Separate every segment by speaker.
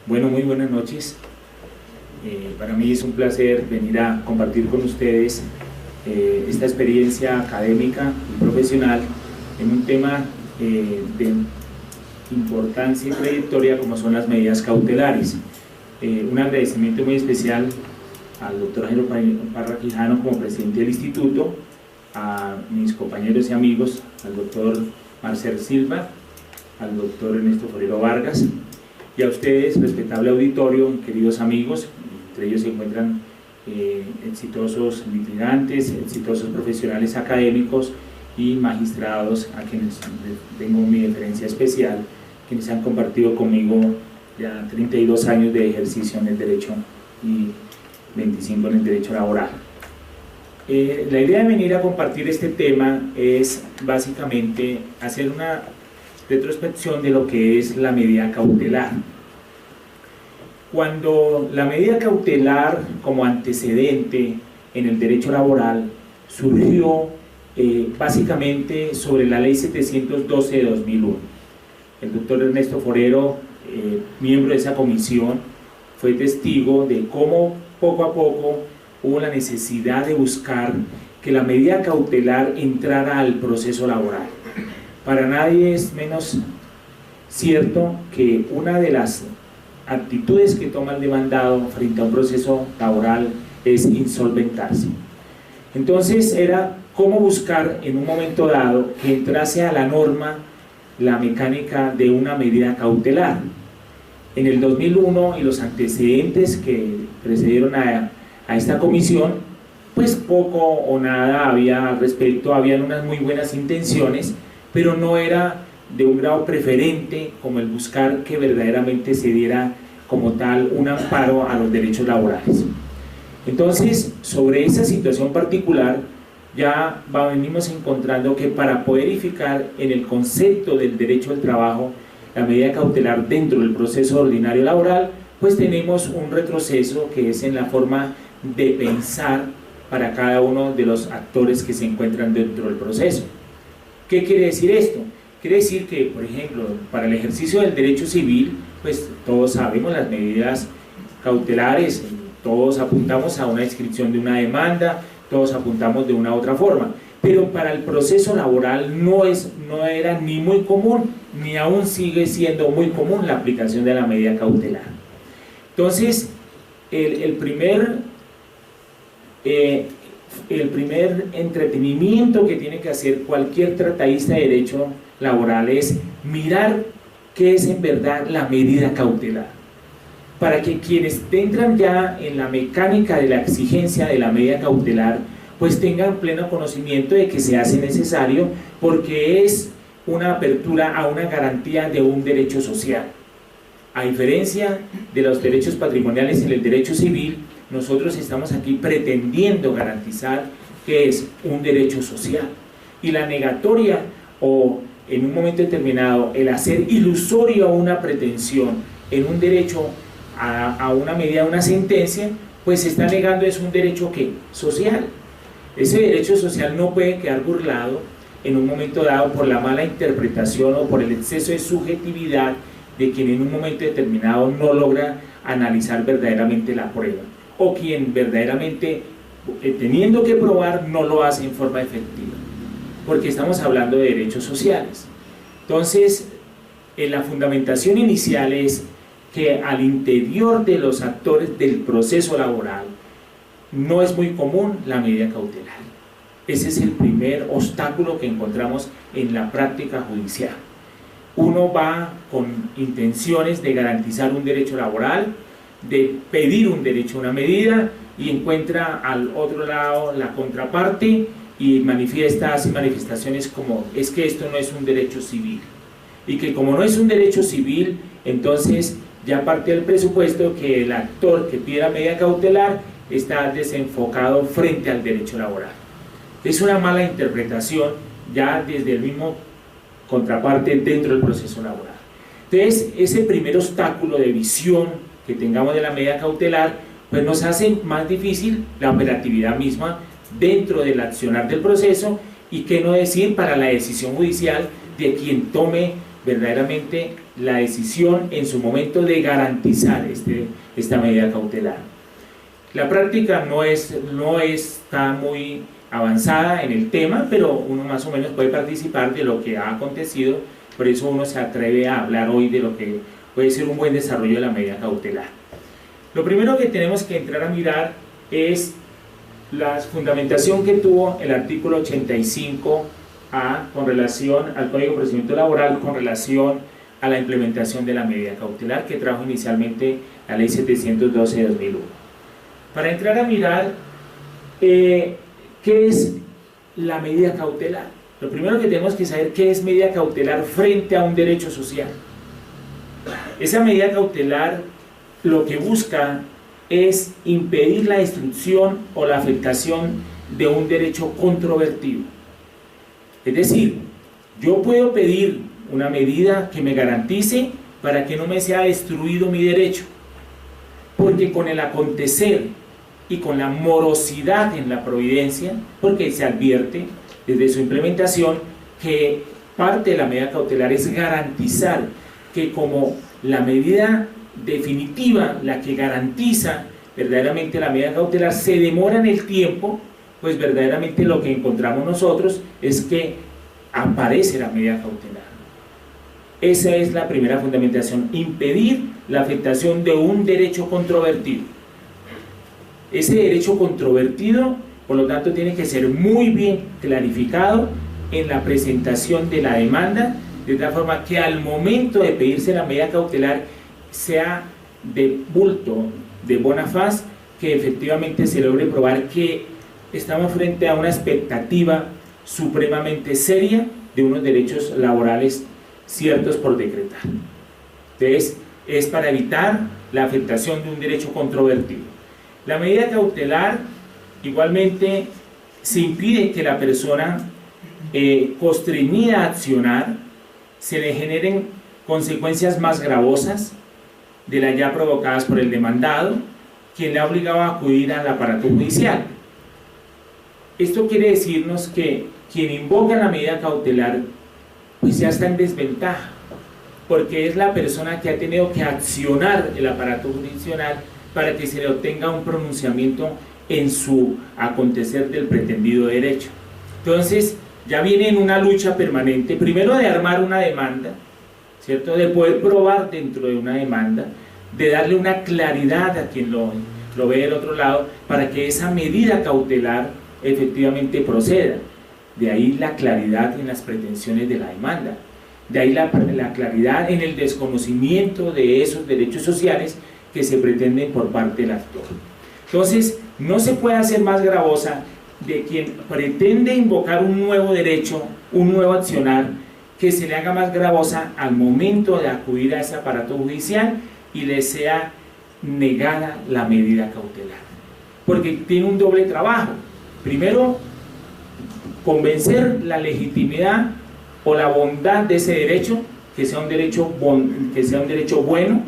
Speaker 1: Bueno, muy buenas noches. Para mí es un placer venir a compartir con ustedes esta experiencia académica y profesional en un tema de importancia y trayectoria como son las medidas cautelares. Un agradecimiento muy especial al doctor Jairo Parra Quijano como presidente del instituto, a mis compañeros y amigos, al doctor Marcel Silva, al doctor Ernesto Forero Vargas, y a ustedes, respetable auditorio, queridos amigos. Entre ellos se encuentran exitosos litigantes, exitosos profesionales académicos y magistrados, a quienes tengo mi deferencia especial, quienes han compartido conmigo ya 32 años de ejercicio en el derecho y 25 en el derecho laboral. La idea de venir a compartir este tema es básicamente hacer una retrospección de lo que es la medida cautelar. Cuando la medida cautelar como antecedente en el derecho laboral surgió básicamente sobre la ley 712 de 2001. El doctor Ernesto Forero, miembro de esa comisión, fue testigo de cómo poco a poco hubo la necesidad de buscar que la medida cautelar entrara al proceso laboral. Para nadie es menos cierto que una de las actitudes que toma el demandado frente a un proceso laboral es insolventarse. Entonces era cómo buscar en un momento dado que entrase a la norma la mecánica de una medida cautelar. En el 2001 y los antecedentes que precedieron a esta comisión, pues poco o nada había al respecto, habían unas muy buenas intenciones, pero no era de un grado preferente como el buscar que verdaderamente se diera como tal un amparo a los derechos laborales. Entonces, sobre esa situación particular, ya venimos encontrando que para poder edificar en el concepto del derecho al trabajo la medida cautelar dentro del proceso ordinario laboral, pues tenemos un retroceso que es en la forma de pensar para cada uno de los actores que se encuentran dentro del proceso. ¿Qué quiere decir esto? Quiere decir que, por ejemplo, para el ejercicio del derecho civil, pues todos sabemos las medidas cautelares, todos apuntamos a una inscripción de una demanda, todos apuntamos de una u otra forma, pero para el proceso laboral no era ni muy común, ni aún sigue siendo muy común la aplicación de la medida cautelar. Entonces, el primer entretenimiento que tiene que hacer cualquier tratadista de derecho laboral es mirar qué es en verdad la medida cautelar, para que quienes entran ya en la mecánica de la exigencia de la medida cautelar pues tengan pleno conocimiento de que se hace necesario, porque es una apertura a una garantía de un derecho social. A diferencia de los derechos patrimoniales en el derecho civil, nosotros estamos aquí pretendiendo garantizar que es un derecho social, y la negatoria o en un momento determinado el hacer ilusorio una pretensión en un derecho a una medida, a una sentencia, pues se está negando es un derecho ¿qué? Social. Ese derecho social no puede quedar burlado en un momento dado por la mala interpretación o por el exceso de subjetividad de quien en un momento determinado no logra analizar verdaderamente la prueba, o quien verdaderamente teniendo que probar no lo hace en forma efectiva, porque estamos hablando de derechos sociales. Entonces, la fundamentación inicial es que al interior de los actores del proceso laboral no es muy común la medida cautelar. Ese es el primer obstáculo que encontramos en la práctica judicial. Uno va con intenciones de garantizar un derecho laboral, de pedir un derecho a una medida, y encuentra al otro lado la contraparte y manifiesta, hace manifestaciones como es que esto no es un derecho civil, y que como no es un derecho civil, entonces ya parte del presupuesto que el actor que pide la medida cautelar está desenfocado frente al derecho laboral. Es una mala interpretación ya desde el mismo contraparte dentro del proceso laboral. Entonces, ese primer obstáculo de visión que tengamos de la medida cautelar, pues nos hace más difícil la operatividad misma dentro del accionar del proceso, y qué no decir para la decisión judicial de quien tome verdaderamente la decisión en su momento de garantizar esta medida cautelar. La práctica no está muy avanzada en el tema, pero uno más o menos puede participar de lo que ha acontecido, por eso uno se atreve a hablar hoy de lo que puede ser un buen desarrollo de la medida cautelar. Lo primero que tenemos que entrar a mirar es la fundamentación que tuvo el artículo 85A con relación al Código de Procedimiento Laboral, con relación a la implementación de la medida cautelar que trajo inicialmente la Ley 712 de 2001. Para entrar a mirar ¿qué es la medida cautelar? Lo primero que tenemos que saber qué es medida cautelar frente a un derecho social. Esa medida cautelar lo que busca es impedir la destrucción o la afectación de un derecho controvertido. Es decir, yo puedo pedir una medida que me garantice para que no me sea destruido mi derecho, porque con el acontecer y con la morosidad en la providencia, porque se advierte desde su implementación que parte de la medida cautelar es garantizar que como la medida definitiva, la que garantiza verdaderamente la medida cautelar, se demora en el tiempo, pues verdaderamente lo que encontramos nosotros es que aparece la medida cautelar. Esa es la primera fundamentación, impedir la afectación de un derecho controvertido. Ese derecho controvertido, por lo tanto, tiene que ser muy bien clarificado en la presentación de la demanda, de tal forma que al momento de pedirse la medida cautelar sea de bulto, de bona faz, que efectivamente se logre probar que estamos frente a una expectativa supremamente seria de unos derechos laborales ciertos por decretar. Entonces, es para evitar la afectación de un derecho controvertido. La medida cautelar, igualmente, se impide que la persona constreñida a accionar se le generen consecuencias más gravosas de las ya provocadas por el demandado, quien le ha obligado a acudir al aparato judicial. Esto quiere decirnos que quien invoca la medida cautelar pues ya está en desventaja, porque es la persona que ha tenido que accionar el aparato judicial para que se le obtenga un pronunciamiento en su acontecer del pretendido derecho. Entonces ya viene en una lucha permanente, primero de armar una demanda, ¿cierto? De poder probar dentro de una demanda, de darle una claridad a quien lo ve del otro lado, para que esa medida cautelar efectivamente proceda. De ahí la claridad en las pretensiones de la demanda, de ahí la claridad en el desconocimiento de esos derechos sociales que se pretenden por parte del actor. Entonces, no se puede hacer más gravosa de quien pretende invocar un nuevo derecho, un nuevo accionar, que se le haga más gravosa al momento de acudir a ese aparato judicial y le sea negada la medida cautelar. Porque tiene un doble trabajo. Primero, convencer la legitimidad o la bondad de ese derecho, que sea un derecho bueno,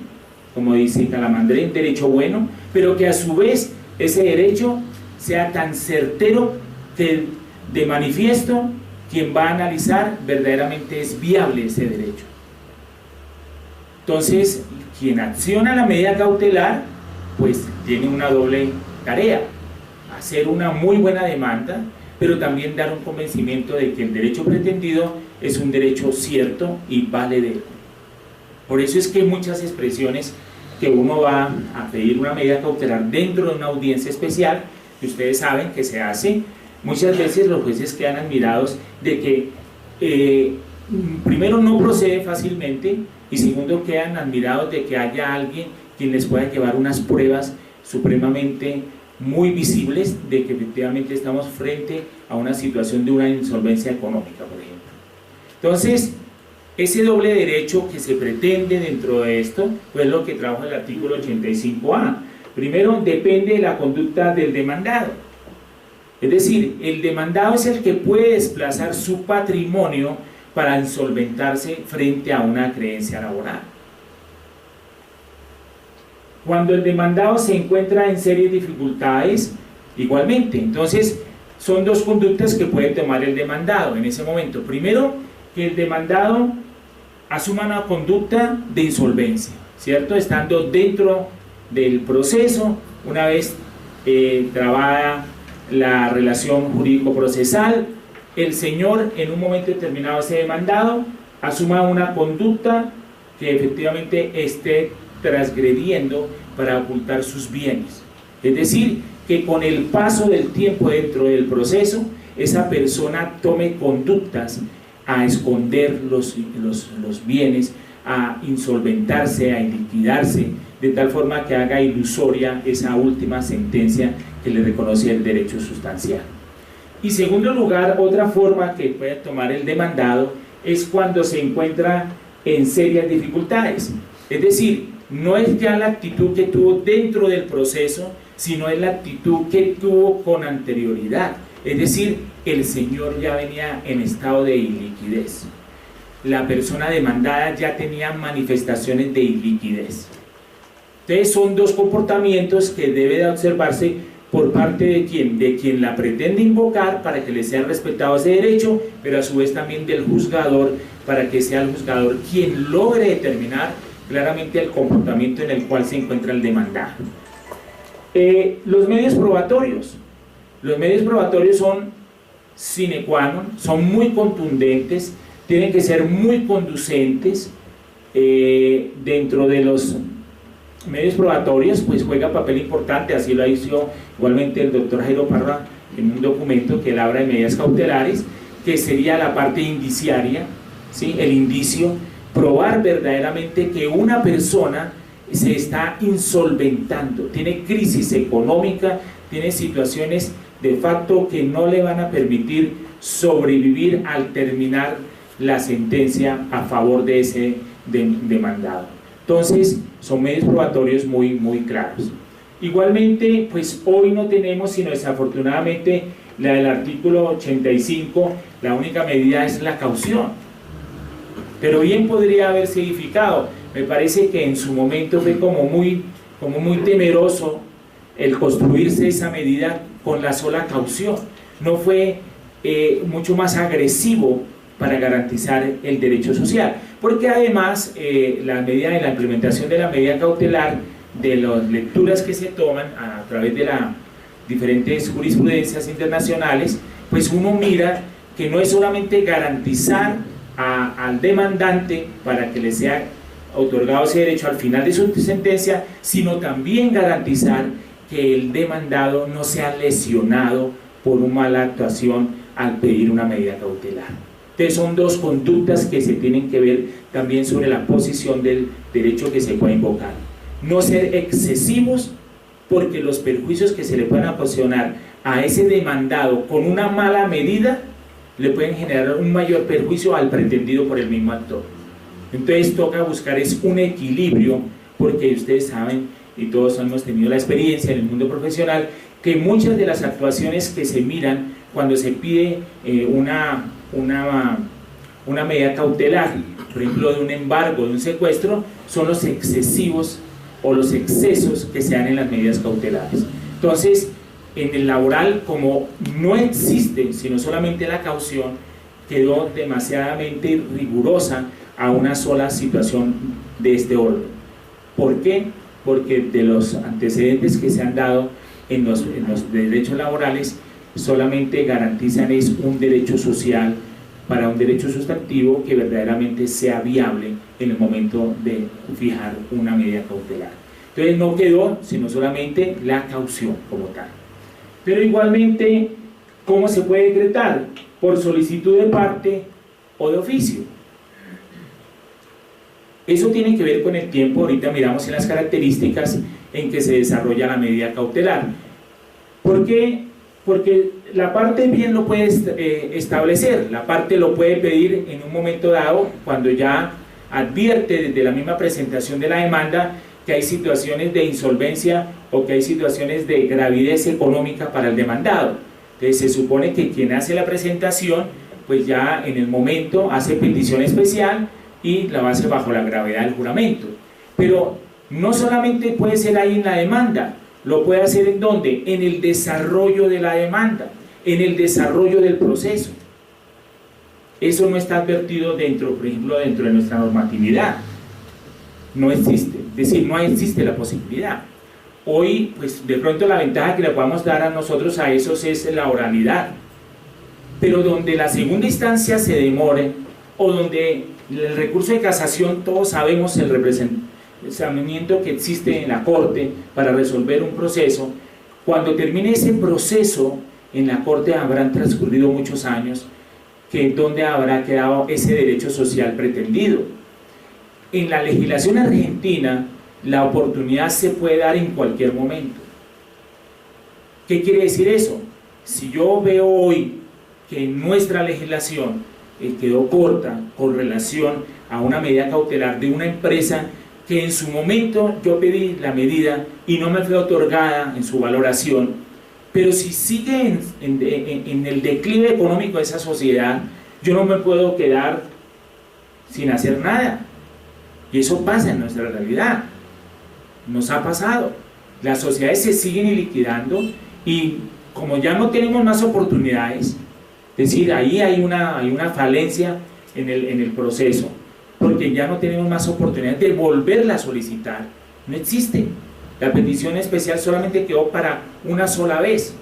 Speaker 1: como dice Calamandré, un derecho bueno, pero que a su vez ese derecho sea tan certero que de manifiesto quien va a analizar verdaderamente es viable ese derecho. Entonces, quien acciona la medida cautelar, pues tiene una doble tarea: hacer una muy buena demanda, pero también dar un convencimiento de que el derecho pretendido es un derecho cierto y valedero. Por eso es que muchas expresiones que uno va a pedir una medida cautelar dentro de una audiencia especial, que ustedes saben que se hace, muchas veces los jueces quedan admirados de que primero no procede fácilmente y segundo quedan admirados de que haya alguien quien les pueda llevar unas pruebas supremamente muy visibles de que efectivamente estamos frente a una situación de una insolvencia económica, por ejemplo. Entonces, ese doble derecho que se pretende dentro de esto, pues es lo que trajo el artículo 85A. Primero, depende de la conducta del demandado. Es decir, el demandado es el que puede desplazar su patrimonio para insolventarse frente a una creencia laboral. Cuando el demandado se encuentra en serias dificultades, igualmente. Entonces, son dos conductas que puede tomar el demandado en ese momento. Primero, que el demandado asuma una conducta de insolvencia, ¿cierto? Estando dentro del proceso, una vez trabada la relación jurídico-procesal, el señor en un momento determinado, ese demandado, asuma una conducta que efectivamente esté transgrediendo para ocultar sus bienes. Es decir, que con el paso del tiempo dentro del proceso, esa persona tome conductas a esconder los bienes, a insolventarse, a liquidarse, de tal forma que haga ilusoria esa última sentencia que le reconoce el derecho sustancial. Y segundo lugar, otra forma que puede tomar el demandado es cuando se encuentra en serias dificultades. Es decir, no es ya la actitud que tuvo dentro del proceso, sino es la actitud que tuvo con anterioridad. Es decir, el señor ya venía en estado de iliquidez. La persona demandada ya tenía manifestaciones de iliquidez. Entonces son dos comportamientos que debe de observarse por parte de quien la pretende invocar para que le sea respetado ese derecho, pero a su vez también del juzgador, para que sea el juzgador quien logre determinar claramente el comportamiento en el cual se encuentra el demandado. Los medios probatorios. Los medios probatorios son sine qua non, son muy contundentes, tienen que ser muy conducentes. Dentro de los medios probatorios pues juega papel importante, así lo hizo igualmente el doctor Jairo Parra en un documento que él habla de medidas cautelares, que sería la parte indiciaria, ¿sí? El indicio, probar verdaderamente que una persona se está insolventando, tiene crisis económica, tiene situaciones de facto que no le van a permitir sobrevivir al terminar la sentencia a favor de ese demandado. Entonces, son medios probatorios muy claros. Igualmente, pues hoy no tenemos, sino desafortunadamente, la del artículo 85, la única medida es la caución. Pero bien podría haber significado. Me parece que en su momento fue como muy temeroso el construirse esa medida con la sola caución. No fue mucho más agresivo para garantizar el derecho social, porque además la medida de la implementación de la medida cautelar, de las lecturas que se toman a través de las diferentes jurisprudencias internacionales, pues uno mira que no es solamente garantizar al demandante para que le sea otorgado ese derecho al final de su sentencia, sino también garantizar que el demandado no sea lesionado por una mala actuación al pedir una medida cautelar. Entonces son dos conductas que se tienen que ver también sobre la posición del derecho que se puede invocar. No ser excesivos, porque los perjuicios que se le pueden ocasionar a ese demandado con una mala medida le pueden generar un mayor perjuicio al pretendido por el mismo actor. Entonces toca buscar un equilibrio, porque ustedes saben, y todos hemos tenido la experiencia en el mundo profesional, que muchas de las actuaciones que se miran cuando se pide una medida cautelar, por ejemplo de un embargo, de un secuestro, son los excesivos o los excesos que se dan en las medidas cautelares. Entonces, en el laboral, como no existe sino solamente la caución, quedó demasiadamente rigurosa a una sola situación de este orden. ¿Por qué? Porque de los antecedentes que se han dado en los derechos laborales, solamente garantizan un derecho social para un derecho sustantivo que verdaderamente sea viable en el momento de fijar una medida cautelar. Entonces no quedó sino solamente la caución como tal. Pero igualmente, ¿cómo se puede decretar? Por solicitud de parte o de oficio. Eso tiene que ver con el tiempo. Ahorita miramos en las características en que se desarrolla la medida cautelar. ¿Por qué? Porque la parte bien lo puede establecer, la parte lo puede pedir en un momento dado cuando ya advierte desde la misma presentación de la demanda que hay situaciones de insolvencia o que hay situaciones de gravidez económica para el demandado. Entonces se supone que quien hace la presentación pues ya en el momento hace petición especial y la base bajo la gravedad del juramento. Pero no solamente puede ser ahí en la demanda, lo puede hacer ¿en dónde? En el desarrollo de la demanda, en el desarrollo del proceso. Eso no está advertido dentro, por ejemplo, dentro de nuestra normatividad. No existe, es decir, no existe la posibilidad. Hoy, pues de pronto la ventaja que le podamos dar a nosotros a esos es la oralidad. Pero donde la segunda instancia se demore, o donde el recurso de casación, todos sabemos el representamiento que existe en la Corte para resolver un proceso, cuando termine ese proceso, en la Corte habrán transcurrido muchos años, que donde habrá quedado ese derecho social pretendido. En la legislación argentina, la oportunidad se puede dar en cualquier momento. ¿Qué quiere decir eso? Si yo veo hoy que nuestra legislación quedó corta con relación a una medida cautelar de una empresa que en su momento yo pedí la medida y no me fue otorgada en su valoración, pero si sigue en el declive económico de esa sociedad, yo no me puedo quedar sin hacer nada. Y eso pasa en nuestra realidad, nos ha pasado. Las sociedades se siguen liquidando y como ya no tenemos más oportunidades, es decir, ahí hay una falencia en el proceso, porque ya no tenemos más oportunidades de volverla a solicitar, no existe. La petición especial solamente quedó para una sola vez.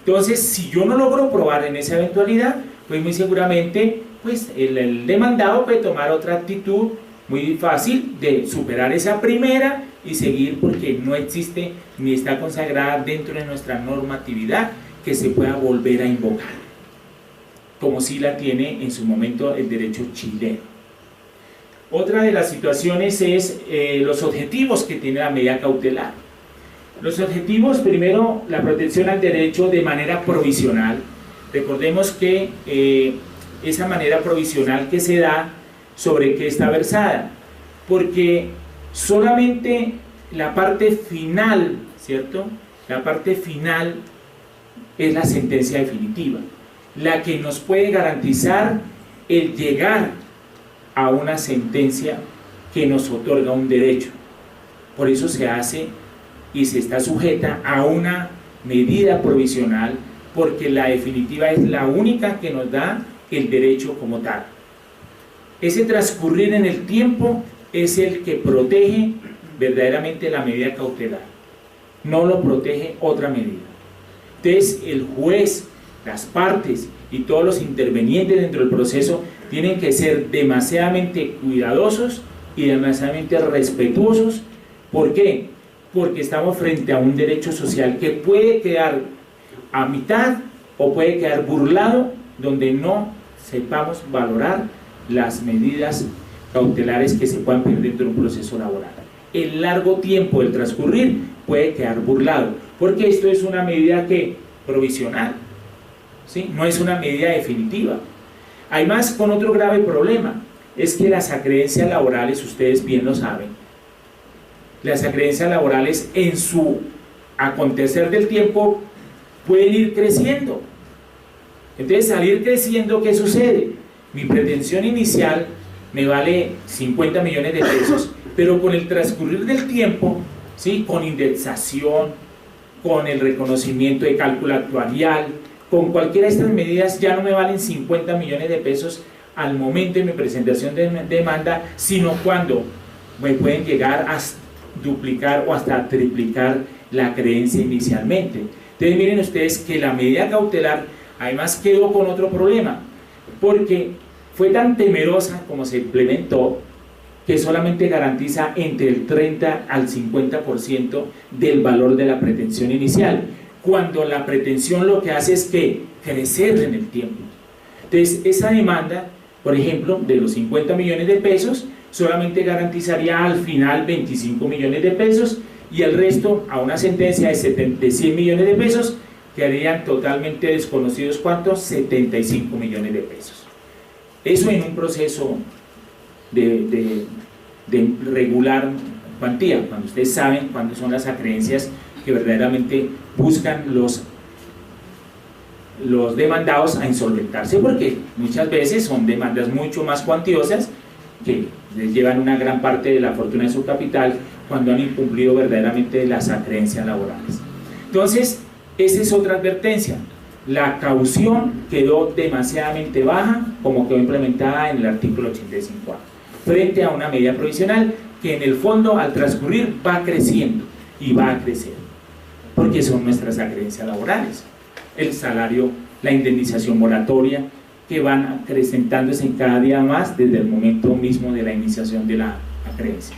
Speaker 1: Entonces, si yo no logro probar en esa eventualidad, pues muy seguramente pues el demandado puede tomar otra actitud muy fácil de superar esa primera y seguir, porque no existe ni está consagrada dentro de nuestra normatividad que se pueda volver a invocar, como sí la tiene en su momento el derecho chileno. Otra de las situaciones es los objetivos que tiene la medida cautelar. Los objetivos, primero, la protección al derecho de manera provisional. Recordemos que esa manera provisional que se da, ¿sobre qué está versada? Porque solamente la parte final, ¿cierto? La parte final es la sentencia definitiva, la que nos puede garantizar el llegar a una sentencia que nos otorga un derecho. Por eso se hace y se está sujeta a una medida provisional, porque la definitiva es la única que nos da el derecho como tal. Ese transcurrir en el tiempo es el que protege verdaderamente la medida cautelar, no lo protege otra medida. Entonces el juez, las partes y todos los intervenientes dentro del proceso tienen que ser demasiadamente cuidadosos y demasiadamente respetuosos. ¿Por qué? Porque estamos frente a un derecho social que puede quedar a mitad o puede quedar burlado, donde no sepamos valorar las medidas cautelares que se puedan pedir dentro de un proceso laboral. El largo tiempo del transcurrir puede quedar burlado, porque esto es una medida que provisional, ¿sí? No es una medida definitiva. Además, con otro grave problema, es que las acreencias laborales, ustedes bien lo saben, las acreencias laborales en su acontecer del tiempo pueden ir creciendo. Entonces, al ir creciendo, ¿qué sucede? Mi pretensión inicial me vale 50 millones de pesos, pero con el transcurrir del tiempo, ¿sí? Con indexación, con el reconocimiento de cálculo actuarial, con cualquiera de estas medidas ya no me valen 50 millones de pesos al momento de mi presentación de demanda, sino cuando me pueden llegar a duplicar o hasta triplicar la creencia inicialmente. Entonces miren ustedes que la medida cautelar además quedó con otro problema, porque fue tan temerosa como se implementó, que solamente garantiza entre el 30 al 50% del valor de la pretensión inicial, cuando la pretensión lo que hace es que crecer en el tiempo. Entonces esa demanda, por ejemplo, de los 50 millones de pesos, solamente garantizaría al final 25 millones de pesos, y el resto a una sentencia de 100 millones de pesos, quedarían totalmente desconocidos, ¿cuántos? 75 millones de pesos. Eso en un proceso de regular cuantía, cuando ustedes saben cuándo son las acreencias que verdaderamente buscan los demandados a insolventarse, porque muchas veces son demandas mucho más cuantiosas que les llevan una gran parte de la fortuna de su capital cuando han incumplido verdaderamente las acreencias laborales. Entonces, esa es otra advertencia. la caución quedó demasiadamente baja, como quedó implementada en el artículo 85A, frente a una medida provisional que en el fondo al transcurrir va creciendo y va a crecer, porque son nuestras acreencias laborales, el salario, la indemnización moratoria, que van acrecentándose en cada día más desde el momento mismo de la iniciación de la acreencia.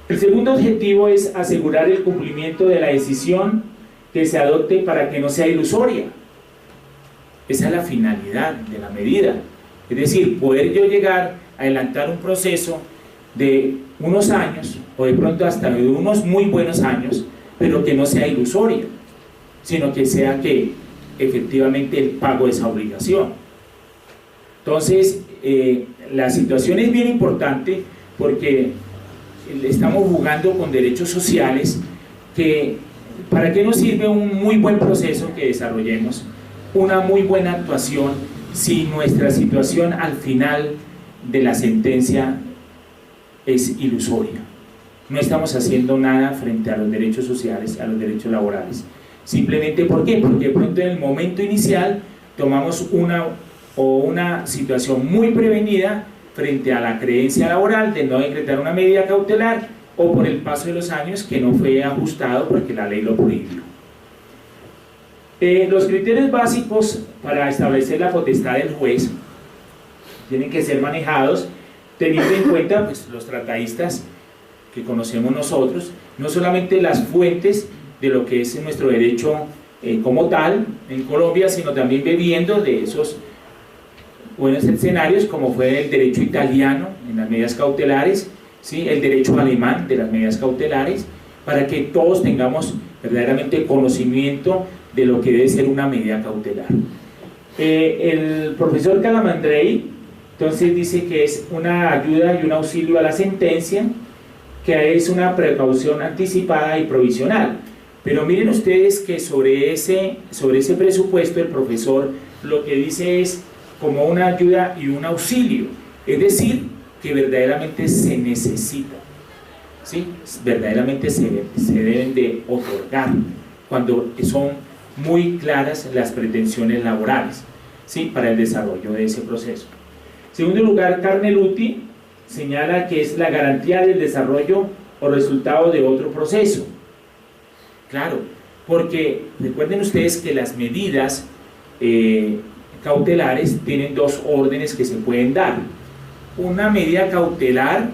Speaker 1: El segundo objetivo es asegurar el cumplimiento de la decisión que se adopte para que no sea ilusoria. Esa es la finalidad de la medida, es decir, poder yo llegar a adelantar un proceso de unos años o de pronto hasta de unos muy buenos años, pero que no sea ilusoria, sino que sea que efectivamente el pago de esa obligación. Entonces, la situación es bien importante porque estamos jugando con derechos sociales que, ¿para qué nos sirve un muy buen proceso que desarrollemos? Una muy buena actuación si nuestra situación al final de la sentencia es ilusoria. No estamos haciendo nada frente a los derechos sociales, a los derechos laborales. Simplemente, ¿por qué? Porque de pronto en el momento inicial tomamos una situación muy prevenida frente a la creencia laboral de no decretar una medida cautelar, o por el paso de los años que no fue ajustado porque la ley lo prohibió. Los criterios básicos para establecer la potestad del juez tienen que ser manejados teniendo en cuenta pues, los tratadistas que conocemos nosotros, no solamente las fuentes de lo que es nuestro derecho como tal en Colombia, sino también bebiendo de esos buenos escenarios como fue el derecho italiano en las medidas cautelares, ¿sí? El derecho alemán de las medidas cautelares, para que todos tengamos verdaderamente conocimiento de lo que debe ser una medida cautelar. El profesor Calamandrei entonces dice que es una ayuda y un auxilio a la sentencia, que es una precaución anticipada y provisional. Pero miren ustedes que sobre ese presupuesto el profesor lo que dice es como una ayuda y un auxilio, es decir, que verdaderamente se necesita, ¿sí? Verdaderamente se deben de otorgar cuando son muy claras las pretensiones laborales, ¿sí? Para el desarrollo de ese proceso. En segundo lugar, Carneluti señala que es la garantía del desarrollo o resultado de otro proceso. Claro, porque recuerden ustedes que las medidas cautelares tienen dos órdenes que se pueden dar. Una medida cautelar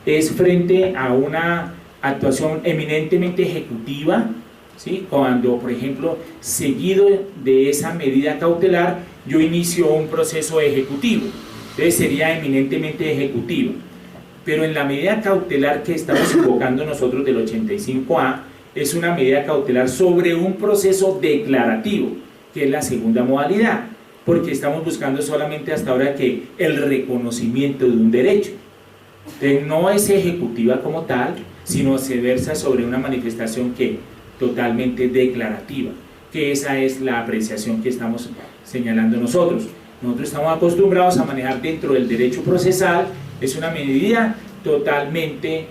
Speaker 1: es frente a una actuación eminentemente ejecutiva, ¿sí? Cuando, por ejemplo, seguido de esa medida cautelar, yo inicio un proceso ejecutivo, entonces sería eminentemente ejecutivo. Pero en la medida cautelar que estamos invocando nosotros del 85A, es una medida cautelar sobre un proceso declarativo, que es la segunda modalidad, porque estamos buscando solamente hasta ahora que el reconocimiento de un derecho. Entonces no es ejecutiva como tal, sino se versa sobre una manifestación que totalmente declarativa, que esa es la apreciación que estamos señalando nosotros. Nosotros estamos acostumbrados a manejar dentro del derecho procesal, es una medida totalmente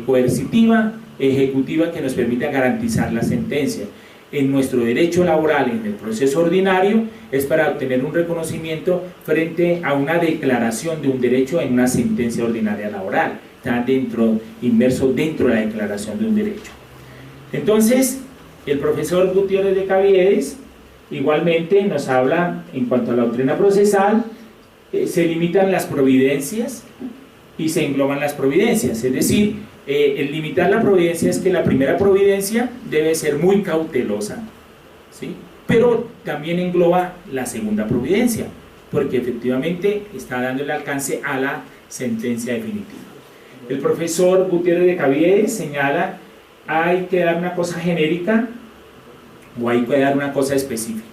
Speaker 1: coercitiva, ejecutiva, que nos permite garantizar la sentencia. En nuestro derecho laboral, en el proceso ordinario, es para obtener un reconocimiento frente a una declaración de un derecho en una sentencia ordinaria laboral. Está inmerso dentro de la declaración de un derecho. Entonces, el profesor Gutiérrez de Caviedes igualmente nos habla en cuanto a la doctrina procesal, se limitan las providencias y se engloban las providencias, es decir, el limitar la providencia es que la primera providencia debe ser muy cautelosa, ¿sí? Pero también engloba la segunda providencia, porque efectivamente está dando el alcance a la sentencia definitiva. El profesor Gutiérrez de Caviedes señala: hay que dar una cosa genérica o hay que dar una cosa específica.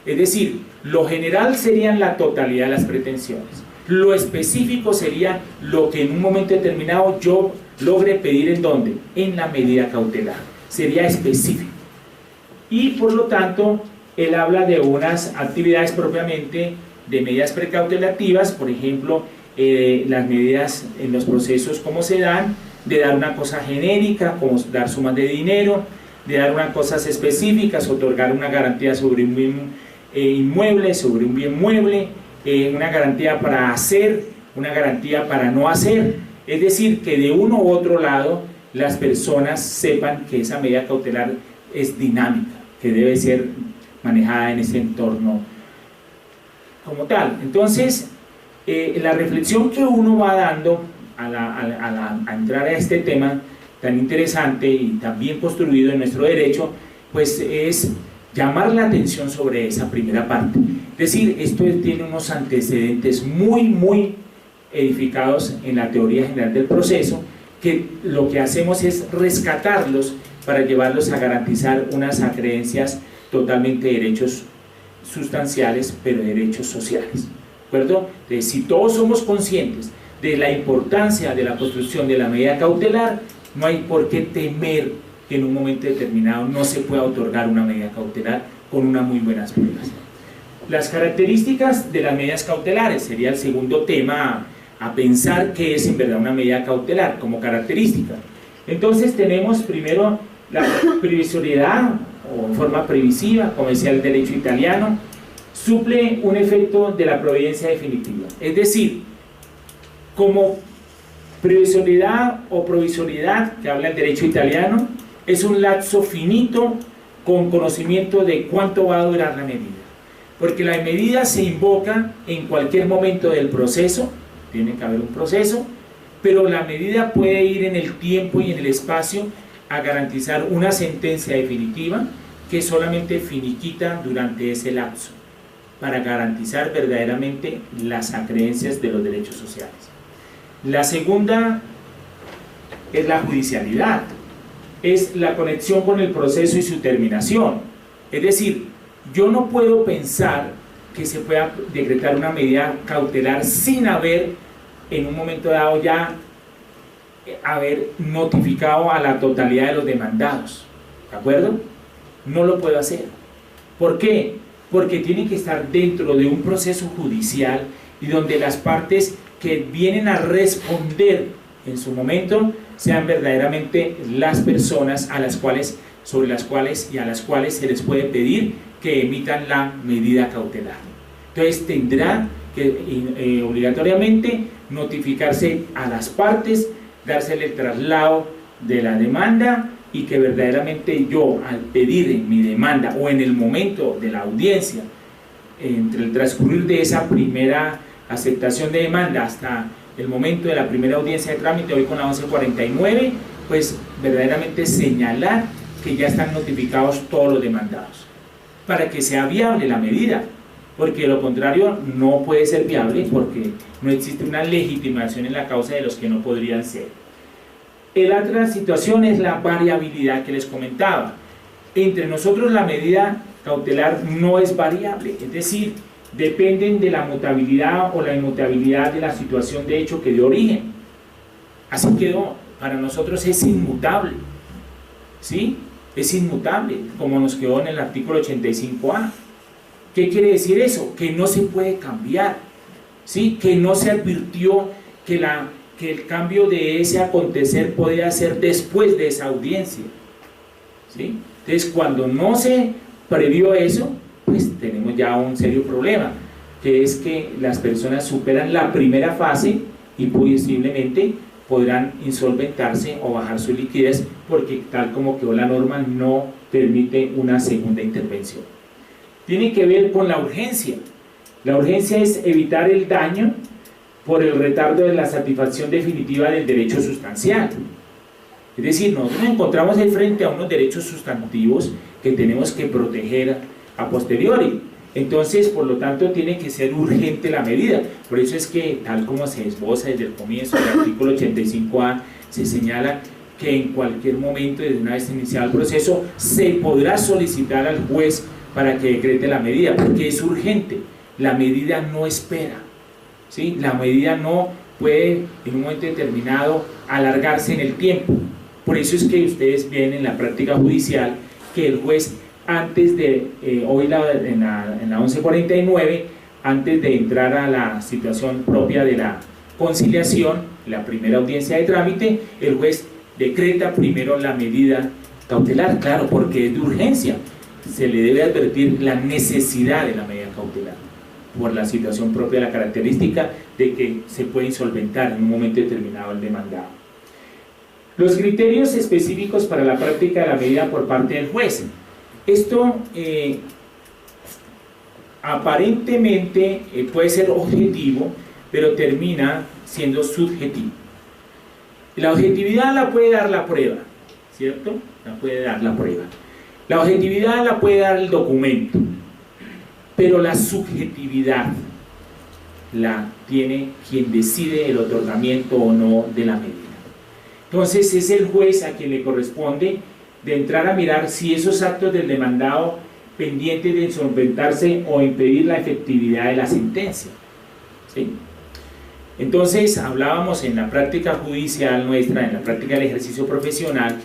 Speaker 1: Es decir, lo general serían la totalidad de las pretensiones, lo específico sería lo que en un momento determinado yo logre pedir. ¿En dónde? En la medida cautelar, sería específico. Y por lo tanto, él habla de unas actividades propiamente de medidas precautelativas, por ejemplo, las medidas en los procesos, cómo se dan, de dar una cosa genérica, como dar sumas de dinero, de dar unas cosas específicas, otorgar una garantía sobre un bien inmueble, sobre un bien mueble, una garantía para hacer, una garantía para no hacer. Es decir, que de uno u otro lado las personas sepan que esa medida cautelar es dinámica, que debe ser manejada en ese entorno como tal. Entonces, la reflexión que uno va dando a entrar a este tema tan interesante y tan bien construido en nuestro derecho, pues es llamar la atención sobre esa primera parte. Es decir, esto tiene unos antecedentes muy edificados en la teoría general del proceso, que lo que hacemos es rescatarlos para llevarlos a garantizar unas acreencias totalmente de derechos sustanciales, pero de derechos sociales. ¿De acuerdo? Entonces, si todos somos conscientes de la importancia de la construcción de la medida cautelar, no hay por qué temer que en un momento determinado no se pueda otorgar una medida cautelar con unas muy buenas pruebas. Las características de las medidas cautelares sería el segundo tema a pensar qué es en verdad una medida cautelar como característica. Entonces tenemos primero la previsoriedad o forma previsiva, como decía el derecho italiano, suple un efecto de la providencia definitiva. Es decir, como previsoriedad o provisoriedad, que habla el derecho italiano, es un lapso finito con conocimiento de cuánto va a durar la medida. Porque la medida se invoca en cualquier momento del proceso, tiene que haber un proceso, pero la medida puede ir en el tiempo y en el espacio a garantizar una sentencia definitiva que solamente finiquita durante ese lapso, para garantizar verdaderamente las acreencias de los derechos sociales. La segunda es la judicialidad, es la conexión con el proceso y su terminación. Es decir, yo no puedo pensar que se pueda decretar una medida cautelar sin haber en un momento dado ya haber notificado a la totalidad de los demandados. ¿De acuerdo? No lo puedo hacer. ¿Por qué? Porque tiene que estar dentro de un proceso judicial y donde las partes que vienen a responder en su momento sean verdaderamente las personas a las cuales, sobre las cuales y a las cuales se les puede pedir que emitan la medida cautelar. Entonces tendrá que obligatoriamente notificarse a las partes, dársele el traslado de la demanda y que verdaderamente yo al pedir mi demanda o en el momento de la audiencia, entre el transcurrir de esa primera aceptación de demanda hasta el momento de la primera audiencia de trámite, hoy con la 1149, pues verdaderamente señalar que ya están notificados todos los demandados para que sea viable la medida, porque de lo contrario no puede ser viable porque no existe una legitimación en la causa de los que no podrían ser. La otra situación es la variabilidad que les comentaba. Entre nosotros la medida cautelar no es variable, es decir, dependen de la mutabilidad o la inmutabilidad de la situación de hecho que dio origen. Así quedó, para nosotros es inmutable, ¿sí? Es inmutable, como nos quedó en el artículo 85A. ¿Qué quiere decir eso? Que no se puede cambiar, ¿sí? Que no se advirtió que el cambio de ese acontecer podía ser después de esa audiencia, ¿sí? Entonces, cuando no se previó eso, pues tenemos ya un serio problema, que es que las personas superan la primera fase y posiblemente podrán insolventarse o bajar su liquidez porque tal como quedó la norma no permite una segunda intervención. Tiene que ver con la urgencia. La urgencia es evitar el daño por el retardo de la satisfacción definitiva del derecho sustancial. Es decir, nosotros nos encontramos ahí frente a unos derechos sustantivos que tenemos que proteger a posteriori. Entonces, por lo tanto, tiene que ser urgente la medida. Por eso es que, tal como se esboza desde el comienzo del artículo 85A, se señala que en cualquier momento, desde una vez iniciado el proceso, se podrá solicitar al juez para que decrete la medida, porque es urgente. La medida no espera, ¿sí? La medida no puede, en un momento determinado, alargarse en el tiempo. Por eso es que ustedes ven en la práctica judicial que el juez, antes de, hoy en la 1149, antes de entrar a la situación propia de la conciliación, la primera audiencia de trámite, el juez decreta primero la medida Cautelar, claro, porque es de urgencia. Se le debe advertir la necesidad de la medida cautelar por la situación propia, la característica de que se puede insolventar en un momento determinado el demandado. Los criterios específicos para la práctica de la medida por parte del juez. Esto aparentemente puede ser objetivo, pero termina siendo subjetivo. La objetividad la puede dar la prueba, ¿cierto? La puede dar la prueba. La objetividad la puede dar el documento, pero la subjetividad la tiene quien decide el otorgamiento o no de la medida. Entonces es el juez a quien le corresponde de entrar a mirar si esos actos del demandado pendientes de insolventarse o impedir la efectividad de la sentencia, ¿sí? Entonces hablábamos en la práctica judicial nuestra, en la práctica del ejercicio profesional,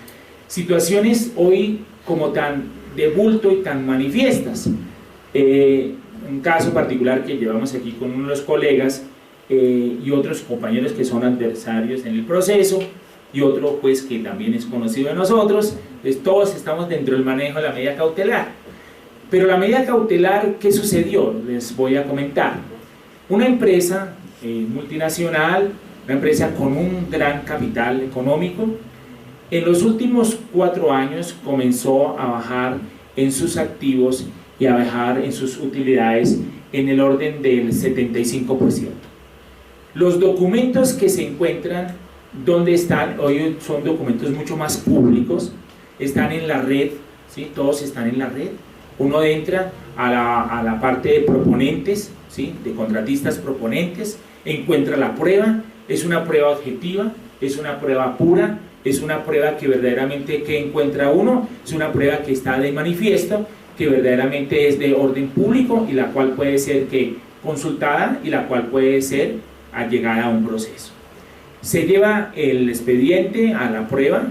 Speaker 1: situaciones hoy como tan de bulto y tan manifiestas. Un caso particular que llevamos aquí con uno de los colegas y otros compañeros que son adversarios en el proceso, y otro juez que también es conocido de nosotros, pues todos estamos dentro del manejo de la medida cautelar. Pero la medida cautelar, ¿qué sucedió? Les voy a comentar. Una empresa multinacional, una empresa con un gran capital económico, en los últimos 4 años comenzó a bajar en sus activos y a bajar en sus utilidades en el orden del 75%. Los documentos que se encuentran, ¿dónde están? Hoy son documentos mucho más públicos, están en la red, ¿sí? Todos están en la red. Uno entra a la parte de proponentes, ¿sí? De contratistas proponentes, encuentra la prueba, es una prueba objetiva, es una prueba pura, es una prueba que verdaderamente que encuentra uno, es una prueba que está de manifiesto, que verdaderamente es de orden público y la cual puede ser que consultada y la cual puede ser allegada a un proceso. Se lleva el expediente a la prueba,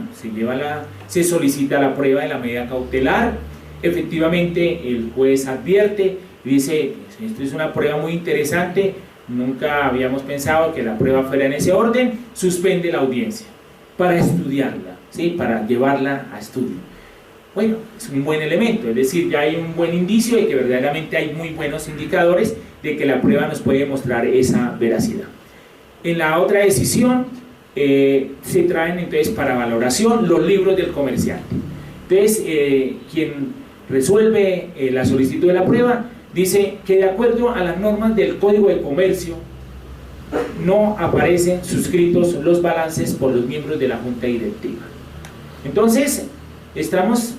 Speaker 1: se solicita la prueba de la medida cautelar, efectivamente el juez advierte y dice, esto es una prueba muy interesante, nunca habíamos pensado que la prueba fuera en ese orden, suspende la audiencia para estudiarla, ¿sí? Para llevarla a estudio. Bueno, es un buen elemento, es decir, ya hay un buen indicio de que verdaderamente hay muy buenos indicadores de que la prueba nos puede mostrar esa veracidad. En la otra decisión se traen entonces para valoración los libros del comerciante. Entonces, quien resuelve la solicitud de la prueba dice que de acuerdo a las normas del Código de Comercio no aparecen suscritos los balances por los miembros de la Junta Directiva. Entonces, estamos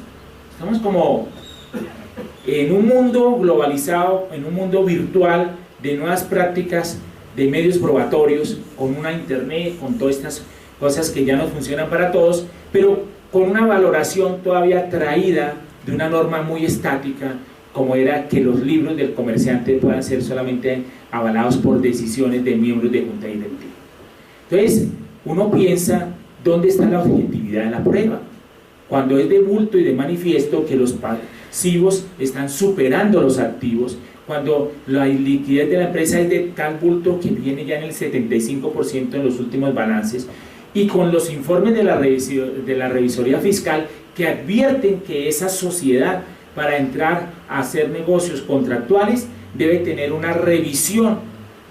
Speaker 1: como en un mundo globalizado, en un mundo virtual de nuevas prácticas, de medios probatorios, con una internet, con todas estas cosas que ya no funcionan para todos, pero con una valoración todavía traída de una norma muy estática, como era que los libros del comerciante puedan ser solamente avalados por decisiones de miembros de junta directiva. Entonces, uno piensa, ¿dónde está la objetividad de la prueba? Cuando es de bulto y de manifiesto que los pasivos están superando los activos, cuando la liquidez de la empresa es de tal bulto que viene ya en el 75% en los últimos balances, y con los informes de la revisoría fiscal que advierten que esa sociedad, para entrar a hacer negocios contractuales, debe tener una revisión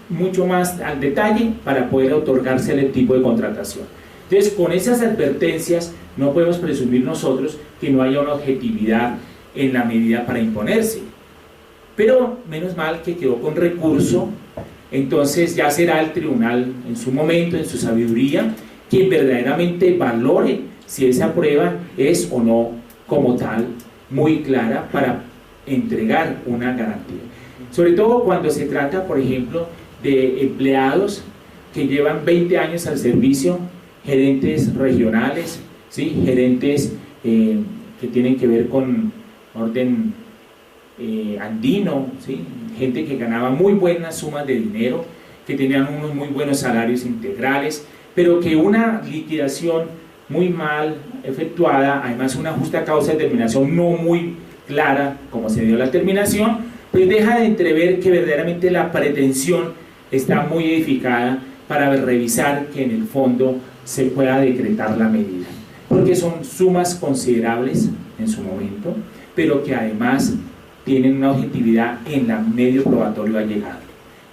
Speaker 1: mucho más al detalle para poder otorgarse el tipo de contratación. Entonces, con esas advertencias no podemos presumir nosotros que no haya una objetividad en la medida para imponerse. Pero menos mal que quedó con recurso, entonces ya será el tribunal en su momento, en su sabiduría, quien verdaderamente valore si esa prueba es o no como tal muy clara para entregar una garantía. Sobre todo cuando se trata, por ejemplo, de empleados que llevan 20 años al servicio, gerentes regionales, ¿sí? Gerentes que tienen que ver con orden andino, ¿sí? Gente que ganaba muy buenas sumas de dinero, que tenían unos muy buenos salarios integrales, pero que una liquidación muy mal efectuada, además una justa causa de terminación no muy clara como se dio la terminación, pues deja de entrever que verdaderamente la pretensión está muy edificada para revisar que en el fondo se pueda decretar la medida. porque son sumas considerables en su momento, pero que además tienen una objetividad en el medio probatorio allegado.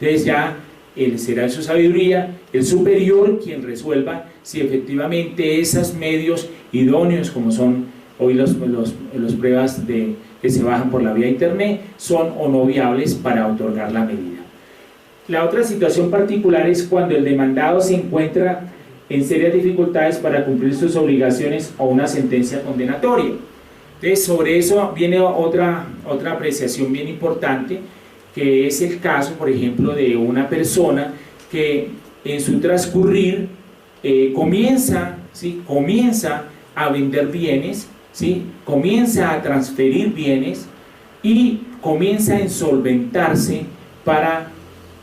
Speaker 1: Entonces ya él será en su sabiduría el superior quien resuelva si efectivamente esos medios idóneos, como son hoy las pruebas que se bajan por la vía internet, son o no viables para otorgar la medida. La otra situación particular es cuando el demandado se encuentra en serias dificultades para cumplir sus obligaciones o una sentencia condenatoria. Entonces, sobre eso viene otra apreciación bien importante, que es el caso, por ejemplo, de una persona que en su transcurrir comienza a vender bienes, ¿sí? Comienza a transferir bienes y comienza a insolventarse para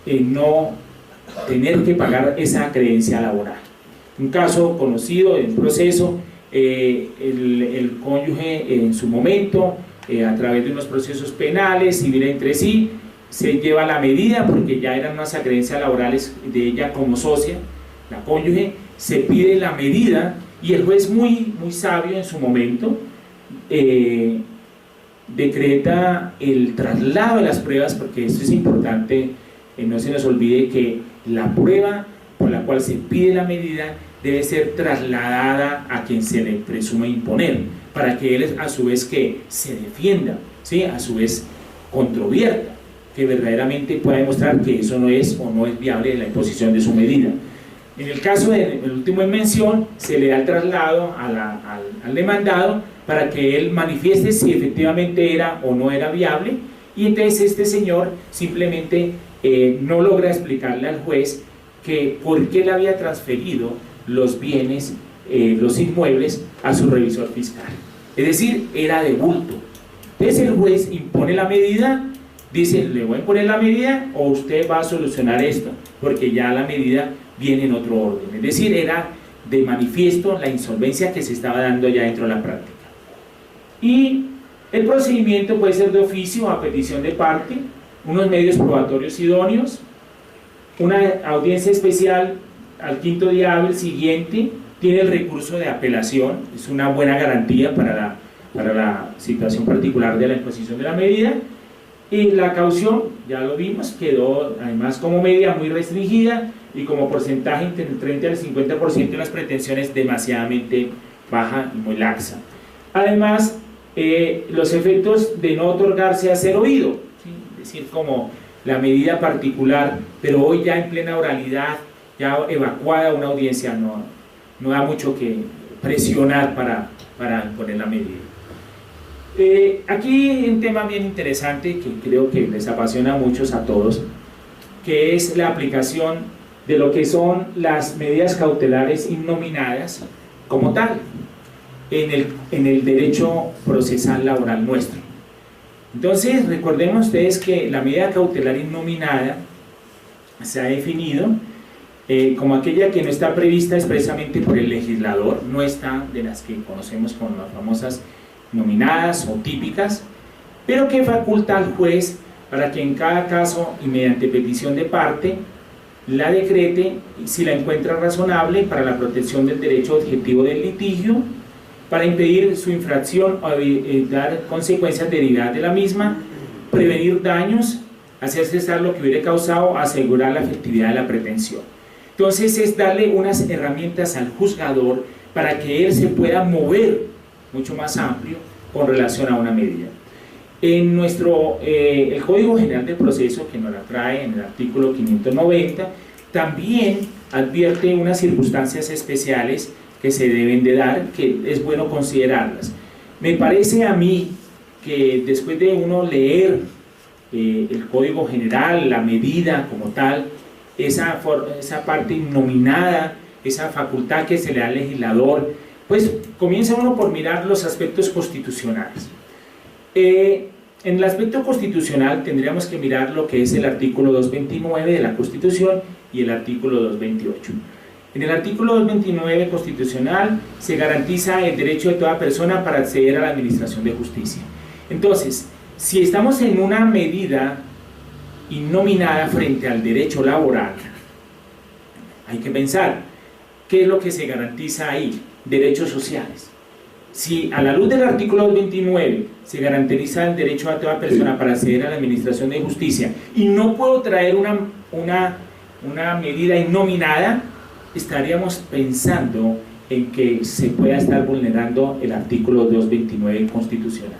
Speaker 1: no tener que pagar esa creencia laboral. Un caso conocido en proceso, el cónyuge en su momento, a través de unos procesos penales, civiles entre sí, se lleva la medida porque ya eran unas acreencias laborales de ella como socia, la cónyuge, se pide la medida y el juez muy sabio en su momento decreta el traslado de las pruebas, porque esto es importante, no se nos olvide que la prueba por la cual se pide la medida debe ser trasladada a quien se le presume imponer, para que él a su vez que se defienda, ¿sí? A su vez controvierta, que verdaderamente pueda demostrar que eso no es o no es viable la imposición de su medida. En el caso del último en mención, se le da el traslado al demandado para que él manifieste si efectivamente era o no era viable, y entonces este señor simplemente no logra explicarle al juez que por qué le había transferido los bienes, los inmuebles a su revisor fiscal. Es decir, era de bulto. Entonces el juez impone la medida, dice, le voy a imponer la medida o usted va a solucionar esto, porque ya la medida viene en otro orden. Es decir, era de manifiesto la insolvencia que se estaba dando ya dentro de la práctica. Y el procedimiento puede ser de oficio a petición de parte, unos medios probatorios idóneos, una audiencia especial al quinto día hábil siguiente, tiene el recurso de apelación, es una buena garantía para la situación particular de la imposición de la medida, y la caución, ya lo vimos, quedó además como medida muy restringida y como porcentaje entre el 30 y el 50% de las pretensiones demasiadamente baja y muy laxa. Además, los efectos de no otorgarse a ser oído, ¿sí? Es decir, como la medida particular, pero hoy ya en plena oralidad, ya evacuada una audiencia, no da mucho que presionar para imponer la medida. Aquí hay un tema bien interesante que creo que les apasiona a muchos, a todos, que es la aplicación de lo que son las medidas cautelares innominadas como tal en el derecho procesal laboral nuestro. Entonces, recordemos ustedes que la medida cautelar innominada se ha definido como aquella que no está prevista expresamente por el legislador, no está de las que conocemos como las famosas nominadas o típicas, pero que faculta al juez para que en cada caso y mediante petición de parte la decrete si la encuentra razonable para la protección del derecho objetivo del litigio, para impedir su infracción o evitar consecuencias derivadas de la misma, prevenir daños, hacer cesar lo que hubiera causado, asegurar la efectividad de la pretensión. Entonces es darle unas herramientas al juzgador para que él se pueda mover mucho más amplio con relación a una medida. En el Código General del Proceso, que nos la trae en el artículo 590, también advierte unas circunstancias especiales que se deben de dar, que es bueno considerarlas. Me parece a mí que después de uno leer el Código General, la medida como tal, esa parte innominada, esa facultad que se le da al legislador, pues comienza uno por mirar los aspectos constitucionales. En el aspecto constitucional tendríamos que mirar lo que es el artículo 229 de la Constitución y el artículo 228. En el artículo 229 constitucional se garantiza el derecho de toda persona para acceder a la administración de justicia. Entonces, si estamos en una medida innominada frente al derecho laboral, hay que pensar qué es lo que se garantiza ahí. derechos sociales. Si a la luz del artículo 29 se garantiza el derecho a toda persona para acceder a la administración de justicia y no puedo traer una medida innominada, estaríamos pensando en que se pueda estar vulnerando el artículo 229 constitucional.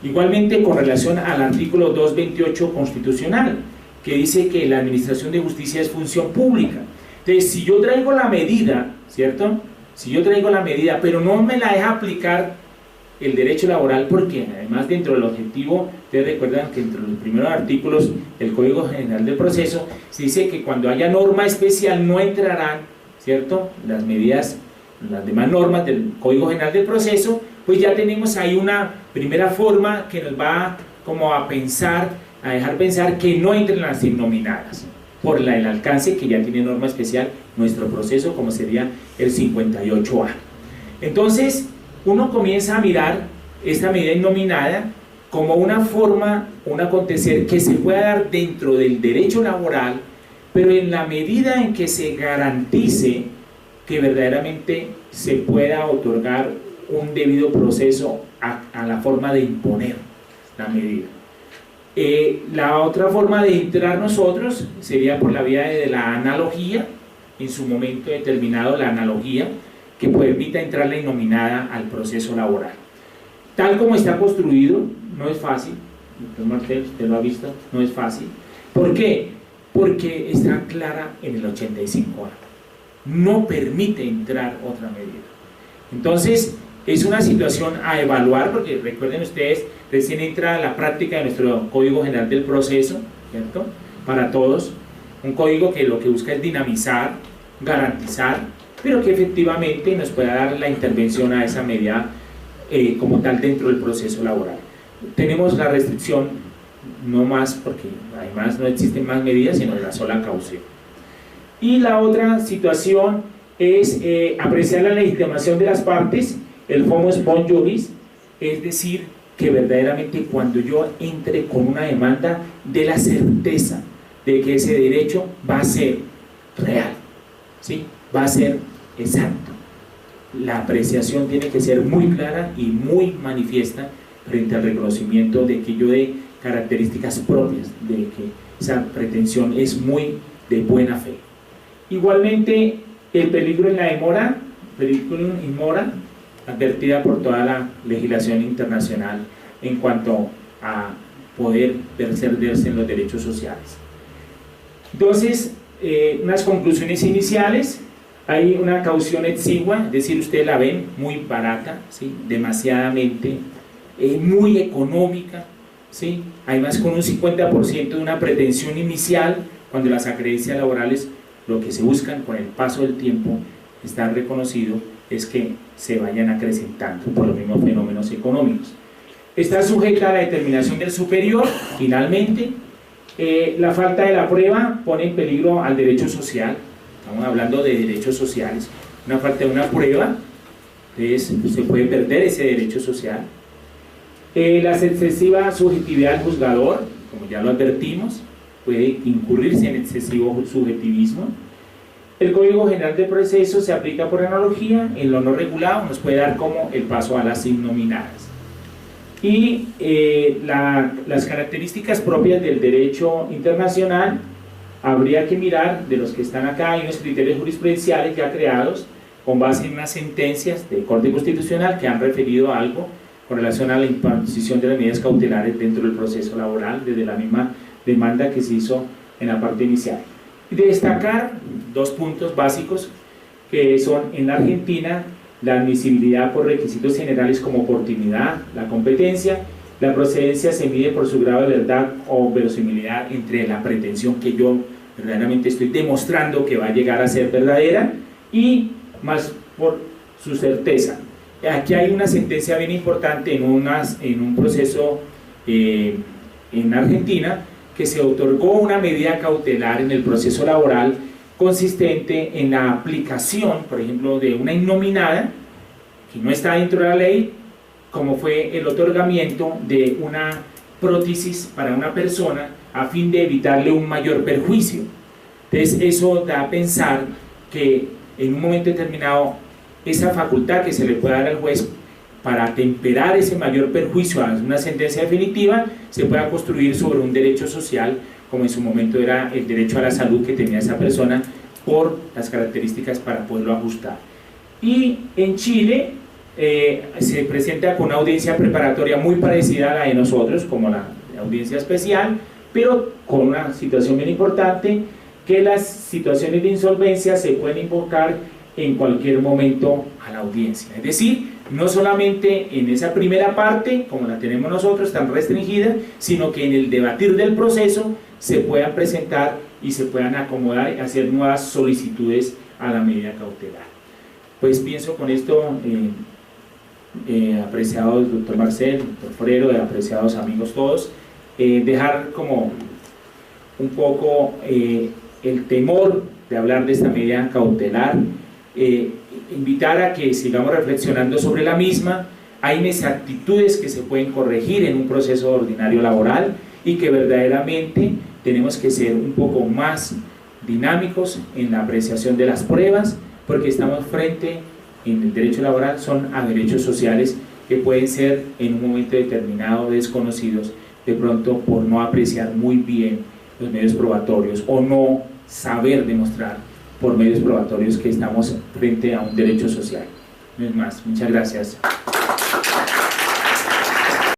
Speaker 1: Igualmente con relación al artículo 228 constitucional, que dice que la administración de justicia es función pública. Entonces, si yo traigo la medida, ¿cierto? Si yo traigo la medida, pero no me la deja aplicar el derecho laboral, porque además dentro del objetivo, ustedes recuerdan que entre los primeros artículos del Código General del Proceso, se dice que cuando haya norma especial no entrarán, ¿cierto?, las medidas, las demás normas del Código General del Proceso, pues ya tenemos ahí una primera forma que nos va como a pensar, a dejar pensar que no entren las innominadas, por el alcance que ya tiene norma especial nuestro proceso, como sería el 58A. Entonces, uno comienza a mirar esta medida innominada como una forma, un acontecer que se pueda dar dentro del derecho laboral, pero en la medida en que se garantice que verdaderamente se pueda otorgar un debido proceso a la forma de imponer la medida. La otra forma de entrar nosotros sería por la vía de la analogía, en su momento determinado la analogía, que permita entrar la innominada al proceso laboral. Tal como está construido, no es fácil, doctor Martel, usted lo ha visto, no es fácil. ¿Por qué? Porque está clara en el 85A. No permite entrar otra medida. Entonces, es una situación a evaluar, porque recuerden ustedes, recién entra la práctica de nuestro Código General del Proceso, ¿cierto?, para todos, un código que lo que busca es dinamizar, garantizar, pero que efectivamente nos pueda dar la intervención a esa medida como tal dentro del proceso laboral. Tenemos la restricción, no más, porque además no existen más medidas, sino la sola causa. Y la otra situación es apreciar la legitimación de las partes, el famoso bon juris, es decir, que verdaderamente cuando yo entre con una demanda, de la certeza de que ese derecho va a ser real, ¿sí?, va a ser exacto. La apreciación tiene que ser muy clara y muy manifiesta frente al reconocimiento de que yo dé características propias, de que esa pretensión es muy de buena fe. Igualmente, el peligro en la demora, periculum in mora, advertida por toda la legislación internacional en cuanto a poder perderse en los derechos sociales. Entonces, unas conclusiones iniciales: hay una caución exigua, es decir, ustedes la ven muy barata, ¿sí?, demasiadamente, muy económica, ¿sí?, además con un 50% de una pretensión inicial, cuando las acreencias laborales lo que se buscan con el paso del tiempo, está reconocido, es que se vayan acrecentando por los mismos fenómenos económicos. Está sujeta a la determinación del superior. Finalmente, la falta de la prueba pone en peligro al derecho social. Estamos hablando de derechos sociales. Una falta de una prueba, entonces se puede perder ese derecho social. La excesiva subjetividad del juzgador, como ya lo advertimos, puede incurrirse en excesivo subjetivismo. El Código General de Proceso se aplica por analogía, en lo no regulado nos puede dar como el paso a las innominadas. Y las características propias del derecho internacional, habría que mirar, de los que están acá, hay unos criterios jurisprudenciales ya creados con base en unas sentencias de Corte Constitucional que han referido a algo con relación a la imposición de las medidas cautelares dentro del proceso laboral, desde la misma demanda que se hizo en la parte inicial. De destacar dos puntos básicos, que son en la Argentina la admisibilidad por requisitos generales como oportunidad, la competencia. La procedencia se mide por su grado de verdad o verosimilidad entre la pretensión que yo verdaderamente estoy demostrando que va a llegar a ser verdadera y más por su certeza. Aquí hay una sentencia bien importante en un proceso en Argentina, que se otorgó una medida cautelar en el proceso laboral consistente en la aplicación, por ejemplo, de una innominada que no está dentro de la ley, como fue el otorgamiento de una prótesis para una persona a fin de evitarle un mayor perjuicio. Entonces eso da a pensar que en un momento determinado esa facultad que se le puede dar al juez para atemperar ese mayor perjuicio a una sentencia definitiva, se pueda construir sobre un derecho social, como en su momento era el derecho a la salud que tenía esa persona, por las características para poderlo ajustar. Y en Chile se presenta con una audiencia preparatoria muy parecida a la de nosotros, como la audiencia especial, pero con una situación bien importante, que las situaciones de insolvencia se pueden invocar en cualquier momento a la audiencia. Es decir, no solamente en esa primera parte, como la tenemos nosotros, tan restringida, sino que en el debatir del proceso se puedan presentar y se puedan acomodar y hacer nuevas solicitudes a la medida cautelar. Pues pienso con esto, apreciados doctor Marcel, doctor Forero, apreciados amigos todos, dejar como un poco el temor de hablar de esta medida cautelar, invitar a que sigamos reflexionando sobre la misma. Hay inexactitudes que se pueden corregir en un proceso ordinario laboral y que verdaderamente tenemos que ser un poco más dinámicos en la apreciación de las pruebas, porque estamos frente, en el derecho laboral, son a derechos sociales que pueden ser en un momento determinado desconocidos, de pronto por no apreciar muy bien los medios probatorios o no saber demostrar por medios probatorios que estamos frente a un derecho social. No es más, muchas gracias.